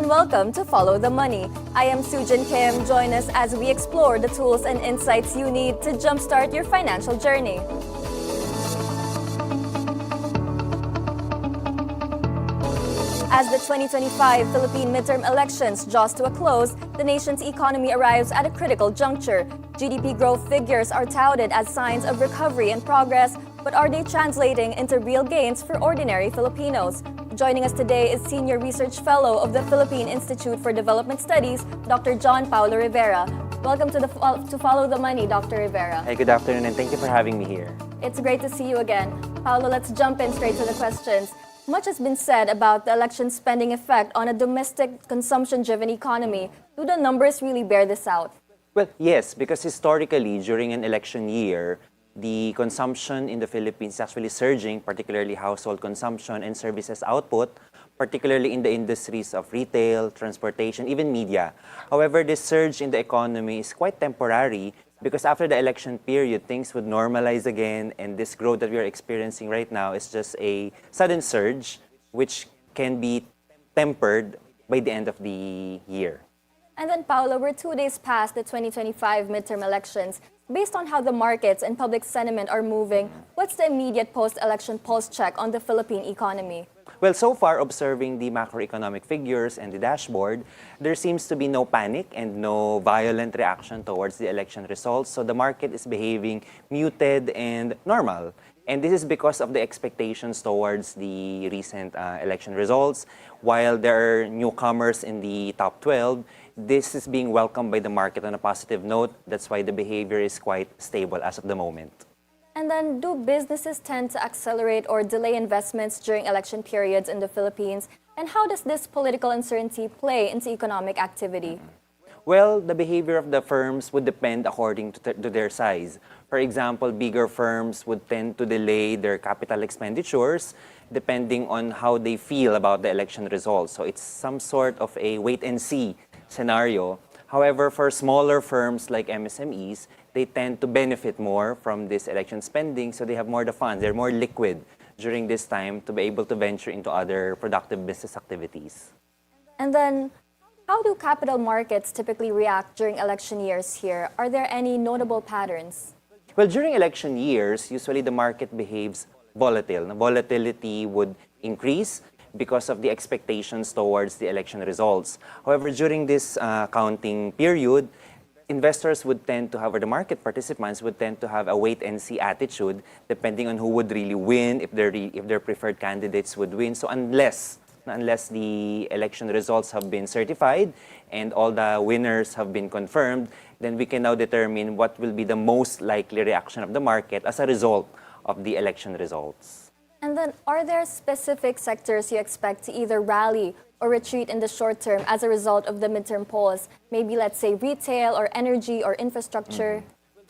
and welcome to Follow the Money. I am Su Jin Kim. Join us as we explore the tools and insights you need to jumpstart your financial journey. As the 2025 Philippine midterm elections draws to a close, the nation's economy arrives at a critical juncture. GDP growth figures are touted as signs of recovery and progress, but are they translating into real gains for ordinary Filipinos? Joining us today is Senior Research Fellow of the Philippine Institute for Development Studies, Dr. Paolo Rivera. Welcome to Follow the Money, Dr. Rivera. Hey, good afternoon, and thank you for having me here. It's great to see you again. Paolo, let's jump in straight to the questions. Much has been said about the election spending effect on a domestic consumption-driven economy. Do the numbers really bear this out? Well, yes, because historically, during an election year, the consumption in the Philippines is actually surging, particularly household consumption and services output, particularly in the industries of retail, transportation, even media. However, this surge in the economy is quite temporary because after the election period, things would normalize again, and this growth that we are experiencing right now is just a sudden surge, which can be tempered by the end of the year. And then, Paolo, we're 2 days past the 2025 midterm elections. Based on how the markets and public sentiment are moving, what's the immediate post-election pulse check on the Philippine economy? Well, so far, observing the macroeconomic figures and the dashboard, there seems to be no panic and no violent reaction towards the election results. So the market is behaving muted and normal. And this is because of the expectations towards the recent election results. While there are newcomers in the top 12, this is being welcomed by the market on a positive note. That's why the behavior is quite stable as of the moment. And then, do businesses tend to accelerate or delay investments during election periods in the Philippines? And how does this political uncertainty play into economic activity? Well, the behavior of the firms would depend according to their size. For example, bigger firms would tend to delay their capital expenditures depending on how they feel about the election results. So it's some sort of a wait-and-see scenario. However, for smaller firms like MSMEs, they tend to benefit more from this election spending, so they have more the funds. They're more liquid during this time to be able to venture into other productive business activities. And then, how do capital markets typically react during election years here? Are there any notable patterns? Well, during election years, usually the market behaves volatile. The volatility would increase because of the expectations towards the election results. However, during this counting period, investors would tend to have, or the market participants would tend to have a wait-and-see attitude depending on who would really win, if their preferred candidates would win. So unless the election results have been certified and all the winners have been confirmed, then we can now determine what will be the most likely reaction of the market as a result of the election results. And then, are there specific sectors you expect to either rally or retreat in the short term as a result of the midterm polls? Maybe, let's say, retail or energy or infrastructure?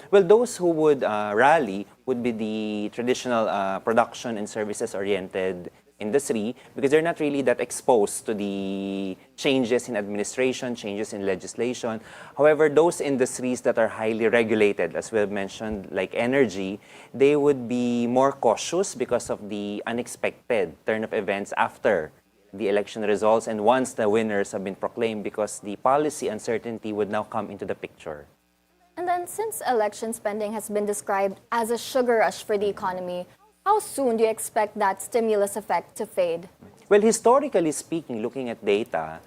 Well, those who would rally would be the traditional production and services-oriented industry because they're not really that exposed to the changes in administration, changes in legislation. However, those industries that are highly regulated, as we have mentioned, like energy, they would be more cautious because of the unexpected turn of events after the election results and once the winners have been proclaimed, because the policy uncertainty would now come into the picture. And then, since election spending has been described as a sugar rush for the economy, how soon do you expect that stimulus effect to fade? Well, historically speaking, looking at data,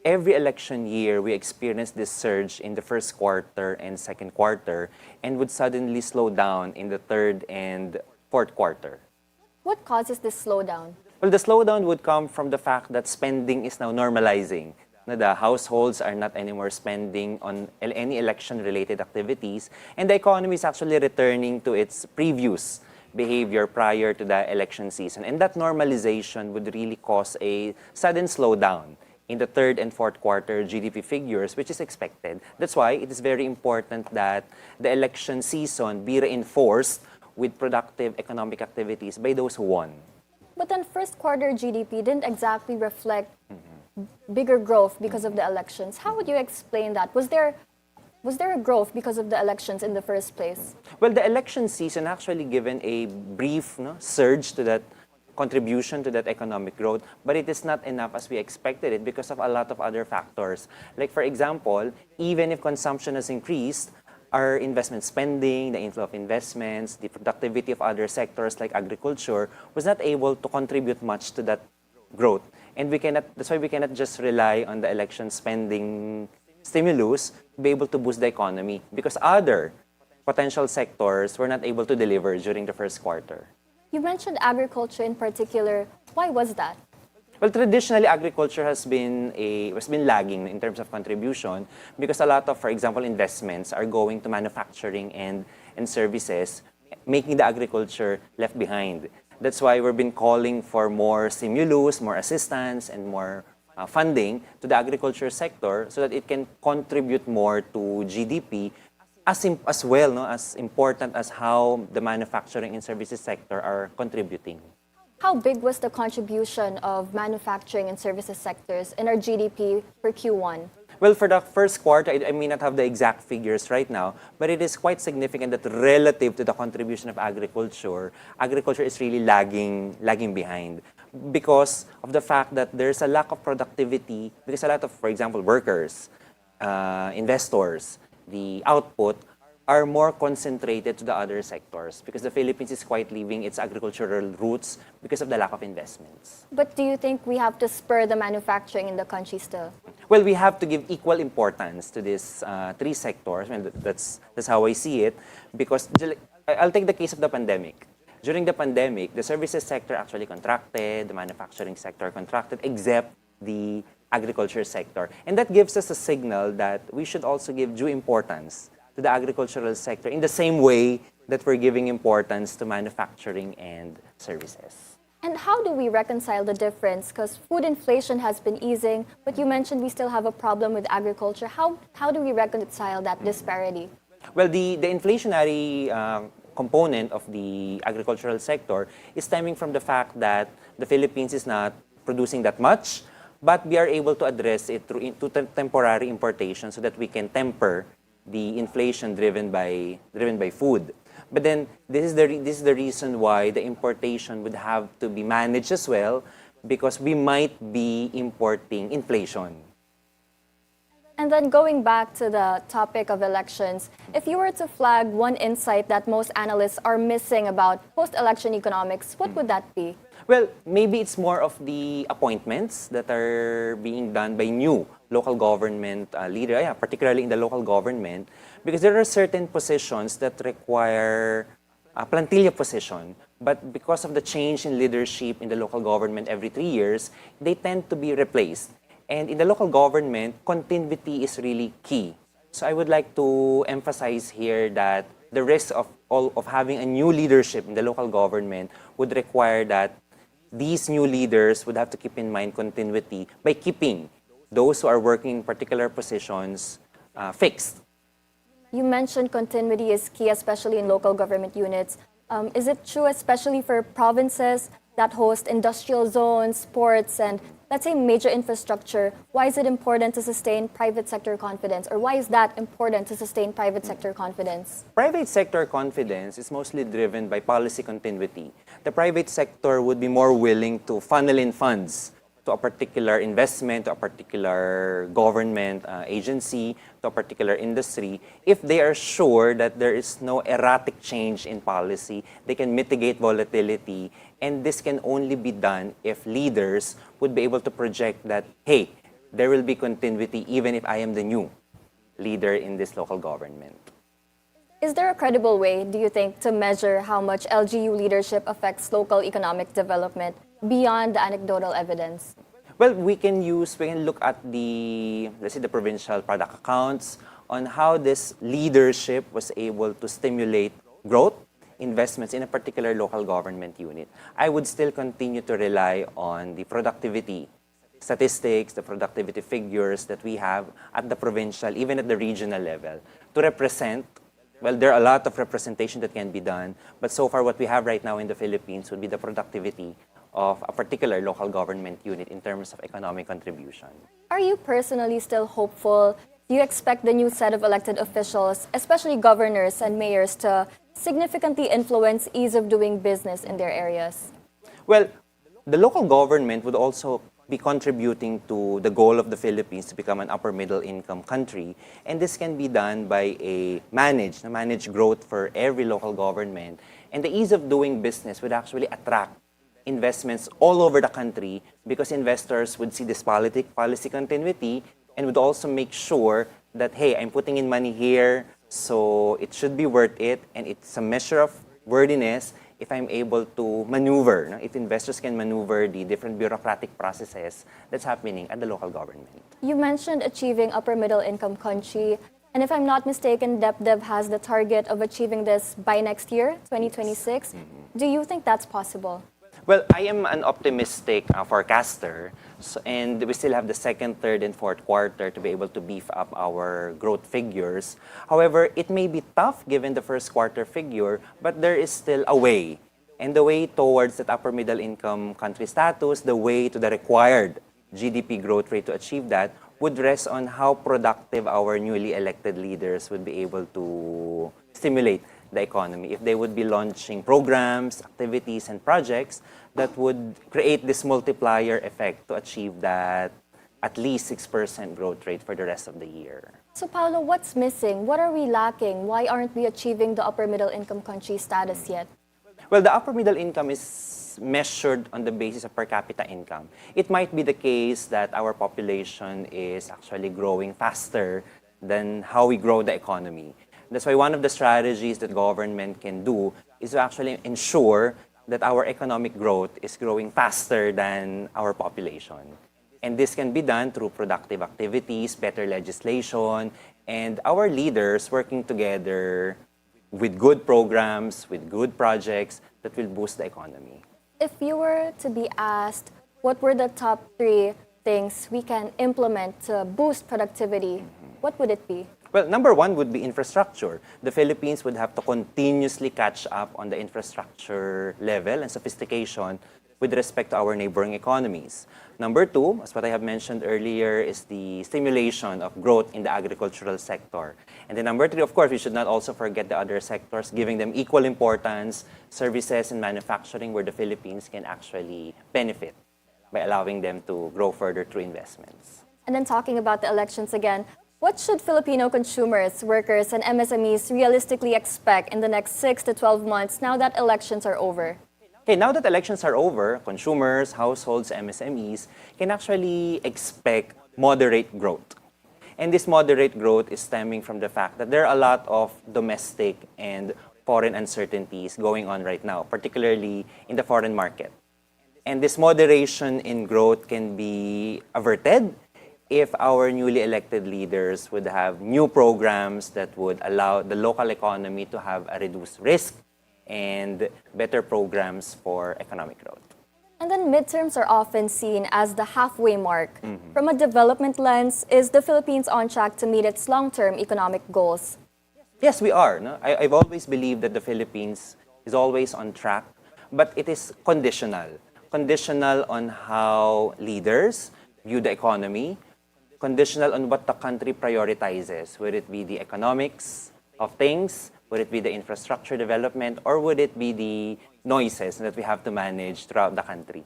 every election year we experience this surge in the first quarter and second quarter and would suddenly slow down in the third and fourth quarter. What causes this slowdown? Well, the slowdown would come from the fact that spending is now normalizing. The households are not anymore spending on any election-related activities, and the economy is actually returning to its previous behavior prior to the election season. And that normalization would really cause a sudden slowdown in the third and fourth quarter GDP figures, which is expected. That's why it is very important that the election season be reinforced with productive economic activities by those who won. But then first quarter GDP didn't exactly reflect bigger growth because of the elections. How would you explain that? Was there a growth because of the elections in the first place? Well, the election season actually given a brief surge to that contribution to that economic growth, but it is not enough as we expected it because of a lot of other factors. Like for example, even if consumption has increased, our investment spending, the inflow of investments, the productivity of other sectors like agriculture was not able to contribute much to that growth. And that's why we cannot just rely on the election spending stimulus to be able to boost the economy because other potential sectors were not able to deliver during the first quarter. You mentioned agriculture in particular. Why was that? Well, traditionally, agriculture has been lagging in terms of contribution because a lot of, for example, investments are going to manufacturing and services, making the agriculture left behind. That's why we've been calling for more stimulus, more assistance, and more funding to the agriculture sector so that it can contribute more to GDP as well, no, as important as how the manufacturing and services sector are contributing. How big was the contribution of manufacturing and services sectors in our GDP for Q1? Well, for the first quarter, I may not have the exact figures right now, but it is quite significant that relative to the contribution of agriculture, agriculture is really lagging behind because of the fact that there's a lack of productivity, because a lot of, for example, workers, investors, the output are more concentrated to the other sectors because the Philippines is quite leaving its agricultural roots because of the lack of investments. But do you think we have to spur the manufacturing in the country still? Well, we have to give equal importance to these three sectors. I mean, that's how I see it because I'll take the case of the pandemic. During the pandemic, the services sector actually contracted, the manufacturing sector contracted, except the agriculture sector. And that gives us a signal that we should also give due importance to the agricultural sector in the same way that we're giving importance to manufacturing and services. And how do we reconcile the difference? Because food inflation has been easing, but you mentioned we still have a problem with agriculture. How do we reconcile that disparity? Well, the inflationary component of the agricultural sector is stemming from the fact that the Philippines is not producing that much, but we are able to address it through temporary importation so that we can temper the inflation driven by food. But then this is the reason why the importation would have to be managed as well because we might be importing inflation. And then going back to the topic of elections, if you were to flag one insight that most analysts are missing about post-election economics, what would that be? Well, maybe it's more of the appointments that are being done by new local government leaders, particularly in the local government, because there are certain positions that require a plantilla position, but because of the change in leadership in the local government every 3 years, they tend to be replaced. And in the local government, continuity is really key. So I would like to emphasize here that the risk of having a new leadership in the local government would require that these new leaders would have to keep in mind continuity by keeping those who are working in particular positions fixed. You mentioned continuity is key, especially in local government units. Is it true, especially for provinces that host industrial zones, ports, and let's say major infrastructure? Why is it important to sustain private sector confidence? Or why is that important to sustain private sector confidence? Private sector confidence is mostly driven by policy continuity. The private sector would be more willing to funnel in funds to a particular investment, to a particular government agency, to a particular industry, if they are sure that there is no erratic change in policy, they can mitigate volatility, and this can only be done if leaders would be able to project that, hey, there will be continuity even if I am the new leader in this local government. Is there a credible way, do you think, to measure how much LGU leadership affects local economic development beyond the anecdotal evidence? Well, we can look at let's say the provincial product accounts on how this leadership was able to stimulate growth, investments in a particular local government unit. I would still continue to rely on the productivity statistics, the productivity figures that we have at the provincial, even at the regional level, to represent. Well, there are a lot of representation that can be done, but so far what we have right now in the Philippines would be the productivity of a particular local government unit in terms of economic contribution. Are you personally still hopeful? Do you expect the new set of elected officials, especially governors and mayors, to significantly influence ease of doing business in their areas? Well, The local government would also be contributing to the goal of the Philippines to become an upper middle income country. And this can be done by a managed growth for every local government. And the ease of doing business would actually attract investments all over the country because investors would see this policy continuity and would also make sure that, hey, I'm putting in money here, so it should be worth it, and it's a measure of worthiness if I'm able to maneuver, if investors can maneuver the different bureaucratic processes that's happening at the local government. You mentioned achieving upper middle income country, and if I'm not mistaken, DepDev has the target of achieving this by next year, 2026. Do you think that's possible? Well, I am an optimistic forecaster, and we still have the second, third, and fourth quarter to be able to beef up our growth figures. However, it may be tough given the first quarter figure, but there is still a way. And the way towards that upper middle income country status, the way to the required GDP growth rate to achieve that, would rest on how productive our newly elected leaders would be able to stimulate the economy, if they would be launching programs, activities, and projects that would create this multiplier effect to achieve that at least 6% growth rate for the rest of the year. So Paolo, what's missing? What are we lacking? Why aren't we achieving the upper middle income country status yet? Well, the upper middle income is measured on the basis of per capita income. It might be the case that our population is actually growing faster than how we grow the economy. That's why one of the strategies that government can do is to actually ensure that our economic growth is growing faster than our population. And this can be done through productive activities, better legislation, and our leaders working together with good programs, with good projects that will boost the economy. If you were to be asked, what were the top 3 things we can implement to boost productivity, what would it be? Well, number 1 would be infrastructure. The Philippines would have to continuously catch up on the infrastructure level and sophistication with respect to our neighboring economies. Number 2, as what I have mentioned earlier, is the stimulation of growth in the agricultural sector. And then number 3, of course, we should not also forget the other sectors, giving them equal importance, services and manufacturing where the Philippines can actually benefit by allowing them to grow further through investments. And then talking about the elections again, what should Filipino consumers, workers, and MSMEs realistically expect in the next 6 to 12 months now that elections are over? Okay, now that elections are over, consumers, households, MSMEs can actually expect moderate growth. And this moderate growth is stemming from the fact that there are a lot of domestic and foreign uncertainties going on right now, particularly in the foreign market. And this moderation in growth can be averted if our newly elected leaders would have new programs that would allow the local economy to have a reduced risk and better programs for economic growth. And then midterms are often seen as the halfway mark. From a development lens, is the Philippines on track to meet its long-term economic goals? Yes, we are. No? I've always believed that the Philippines is always on track, but it is conditional. Conditional on how leaders view the economy, conditional on what the country prioritizes, would it be the economics of things, would it be the infrastructure development, or would it be the noises that we have to manage throughout the country?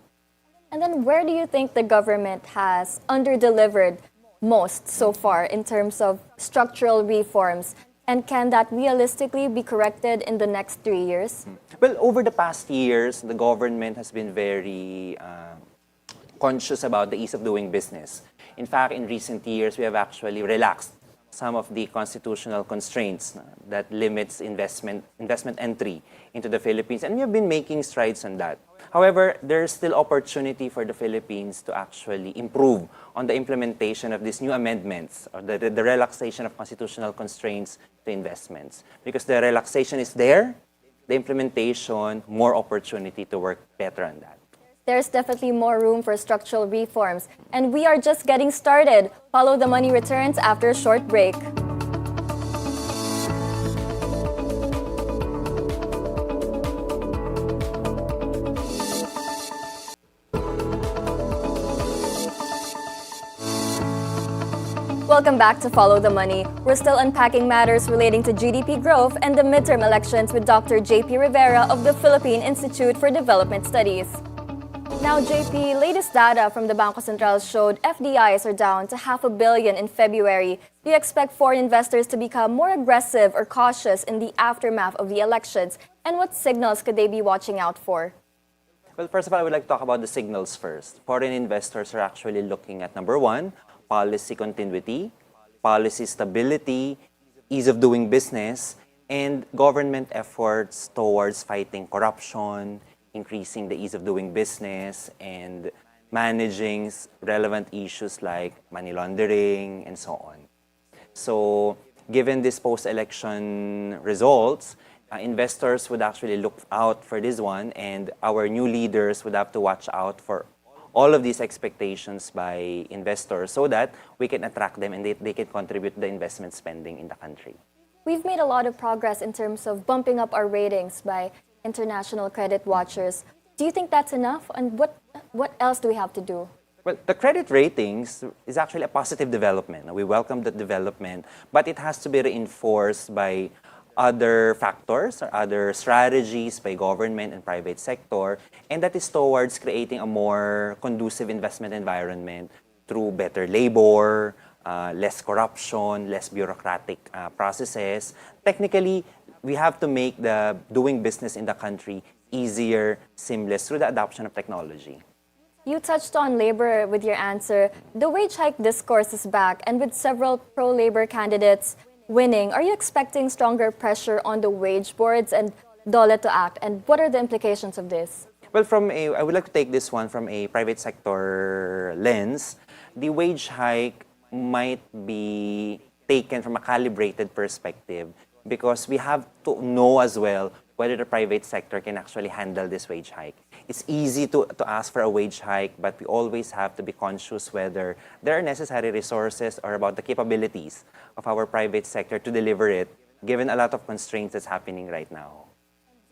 And then where do you think the government has under-delivered most so far in terms of structural reforms? And can that realistically be corrected in the next 3 years? Well, over the past years, the government has been very conscious about the ease of doing business. In fact, in recent years, we have actually relaxed some of the constitutional constraints that limits investment entry into the Philippines, and we have been making strides on that. However, there's still opportunity for the Philippines to actually improve on the implementation of these new amendments, or the relaxation of constitutional constraints to investments. Because the relaxation is there, the implementation, more opportunity to work better on that. There's definitely more room for structural reforms, and we are just getting started. Follow the Money returns after a short break. Welcome back to Follow the Money. We're still unpacking matters relating to GDP growth and the midterm elections with Dr. JP Rivera of the Philippine Institute for Development Studies. Now, JP, latest data from the Bangko Sentral showed FDIs are down to $500 million in February. Do you expect foreign investors to become more aggressive or cautious in the aftermath of the elections? And what signals could they be watching out for? Well, first of all, I would like to talk about the signals first. Foreign investors are actually looking at number one, policy continuity, policy stability, ease of doing business, and government efforts towards fighting corruption, increasing the ease of doing business, and managing relevant issues like money laundering and so on. So, given these post-election results, investors would actually look out for this one, and our new leaders would have to watch out for all of these expectations by investors so that we can attract them and they can contribute to the investment spending in the country. We've made a lot of progress in terms of bumping up our ratings by international credit watchers. Do you think that's enough? And what else do we have to do? Well, the credit ratings is actually a positive development. We welcome that development, but it has to be reinforced by other factors or other strategies by government and private sector, and that is towards creating a more conducive investment environment through better labor, less corruption, less bureaucratic processes. Technically, we have to make the doing business in the country easier, seamless through the adoption of technology. You touched on labor with your answer. The wage hike discourse is back, and with several pro-labor candidates winning, are you expecting stronger pressure on the wage boards and DOLE to act? And what are the implications of this? Well, I would like to take this one from a private sector lens. The wage hike might be taken from a calibrated perspective because we have to know as well whether the private sector can actually handle this wage hike. It's easy to ask for a wage hike, but we always have to be conscious whether there are necessary resources or about the capabilities of our private sector to deliver it, given a lot of constraints that's happening right now.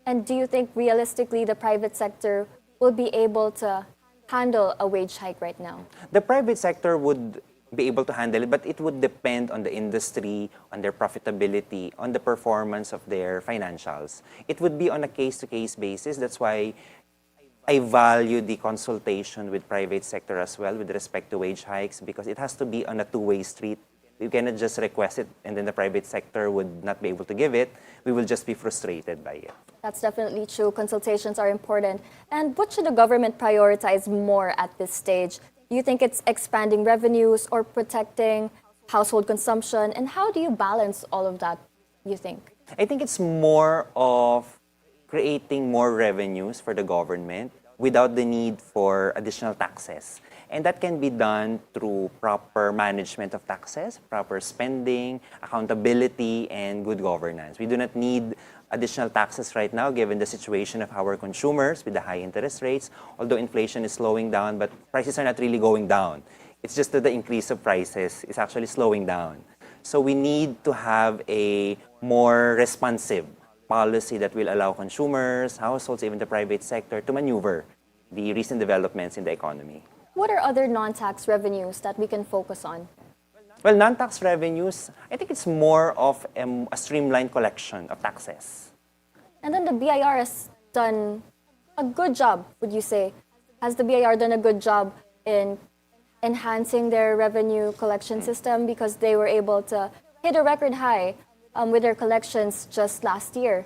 And do you think realistically the private sector will be able to handle a wage hike right now? The private sector would be able to handle it, but it would depend on the industry, on their profitability, on the performance of their financials. It would be on a case-to-case basis. That's why I value the consultation with private sector as well with respect to wage hikes, because it has to be on a two-way street. You cannot just request it and then the private sector would not be able to give it. We will just be frustrated by it. That's definitely true. Consultations are important. And what should the government prioritize more at this stage? Do you think it's expanding revenues or protecting household consumption? And how do you balance all of that, you think? I think it's more of creating more revenues for the government without the need for additional taxes. And that can be done through proper management of taxes, proper spending, accountability, and good governance. We do not need additional taxes right now given the situation of our consumers with the high interest rates, although inflation is slowing down, but prices are not really going down. It's just that the increase of prices is actually slowing down. So we need to have a more responsive policy that will allow consumers, households, even the private sector to maneuver the recent developments in the economy. What are other non-tax revenues that we can focus on? Well, non-tax revenues, I think it's more of a streamlined collection of taxes. And then the BIR has done a good job, would you say? Has the BIR done a good job in enhancing their revenue collection system because they were able to hit a record high with their collections just last year?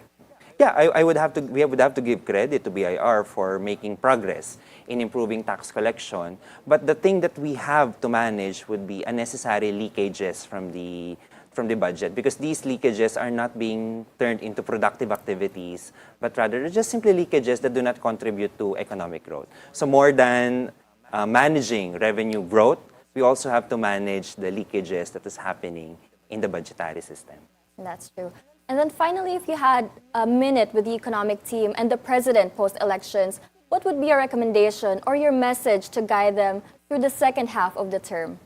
Yeah, we would have to give credit to BIR for making progress in improving tax collection. But the thing that we have to manage would be unnecessary leakages from the budget, because these leakages are not being turned into productive activities, but rather they're just simply leakages that do not contribute to economic growth. So more than managing revenue growth, we also have to manage the leakages that is happening in the budgetary system. That's true. And then finally, if you had a minute with the economic team and the president post-elections, what would be your recommendation or your message to guide them through the second half of the term?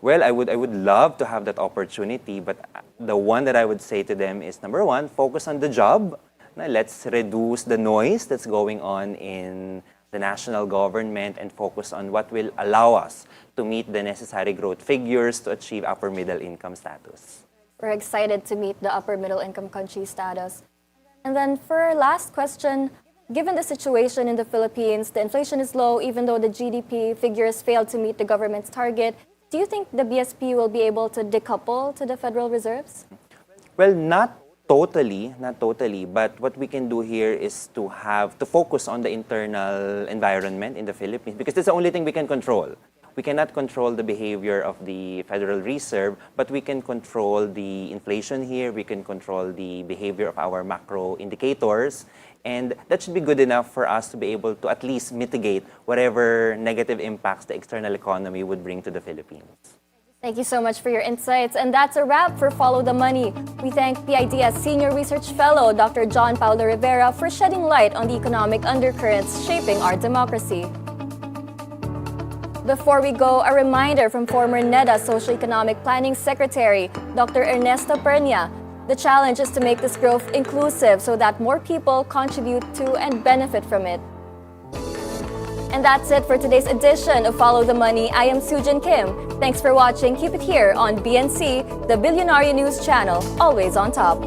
Well, I would love to have that opportunity, but the one that I would say to them is, number one, focus on the job. Now, let's reduce the noise that's going on in the national government and focus on what will allow us to meet the necessary growth figures to achieve upper middle income status. We're excited to meet the upper middle income country status. And then for our last question, Given the situation in the Philippines, the inflation is low even though the GDP figures failed to meet the government's target. Do you think the BSP will be able to decouple to the Federal Reserves? Well, not totally, but what we can do here is to focus on the internal environment in the Philippines because that's the only thing we can control. We cannot control the behavior of the Federal Reserve, but we can control the inflation here, we can control the behavior of our macro indicators, and that should be good enough for us to be able to at least mitigate whatever negative impacts the external economy would bring to the Philippines. Thank you so much for your insights. And that's a wrap for Follow the Money. We thank PIDS Senior Research Fellow Dr. John Paolo Rivera for shedding light on the economic undercurrents shaping our democracy. Before we go, a reminder from former NEDA Socioeconomic Planning Secretary, Dr. Ernesto Pernia. The challenge is to make this growth inclusive so that more people contribute to and benefit from it. And that's it for today's edition of Follow the Money. I am Su Jin Kim. Thanks for watching. Keep it here on BNC, the Bilyonaryo News Channel, always on top.